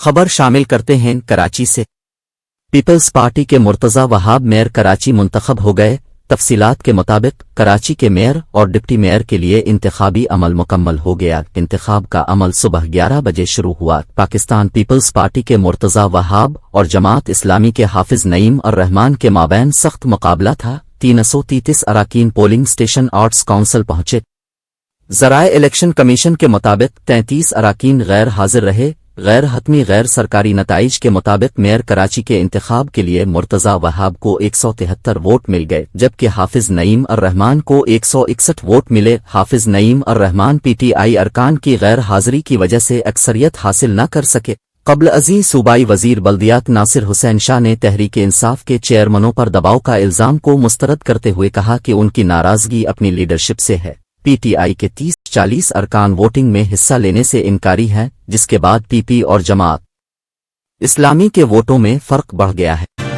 خبر شامل کرتے ہیں کراچی سے۔ پیپلز پارٹی کے مرتضی وہاب میئر کراچی منتخب ہو گئے۔ تفصیلات کے مطابق کراچی کے میئر اور ڈپٹی میئر کے لیے انتخابی عمل مکمل ہو گیا۔ انتخاب کا عمل صبح 11 بجے شروع ہوا۔ پاکستان پیپلز پارٹی کے مرتضی وہاب اور جماعت اسلامی کے حافظ نعیم الرحمان کے مابین سخت مقابلہ تھا۔ 333 اراکین پولنگ اسٹیشن آرٹس کونسل پہنچے۔ ذرائع الیکشن کمیشن کے مطابق 33 اراکین غیر حاضر رہے۔ غیر حتمی غیر سرکاری نتائج کے مطابق میئر کراچی کے انتخاب کے لیے مرتضی وہاب کو 173 ووٹ مل گئے، جبکہ حافظ نعیم الرحمان کو 161 ووٹ ملے۔ حافظ نعیم الرحمان پی ٹی آئی ارکان کی غیر حاضری کی وجہ سے اکثریت حاصل نہ کر سکے۔ قبل ازیں صوبائی وزیر بلدیات ناصر حسین شاہ نے تحریک انصاف کے چیئرمنوں پر دباؤ کا الزام کو مسترد کرتے ہوئے کہا کہ ان کی ناراضگی اپنی لیڈرشپ سے ہے۔ پی ٹی آئی کے 30-40 ارکان ووٹنگ میں حصہ لینے سے انکاری ہیں، جس کے بعد پی پی اور جماعت اسلامی کے ووٹوں میں فرق بڑھ گیا ہے۔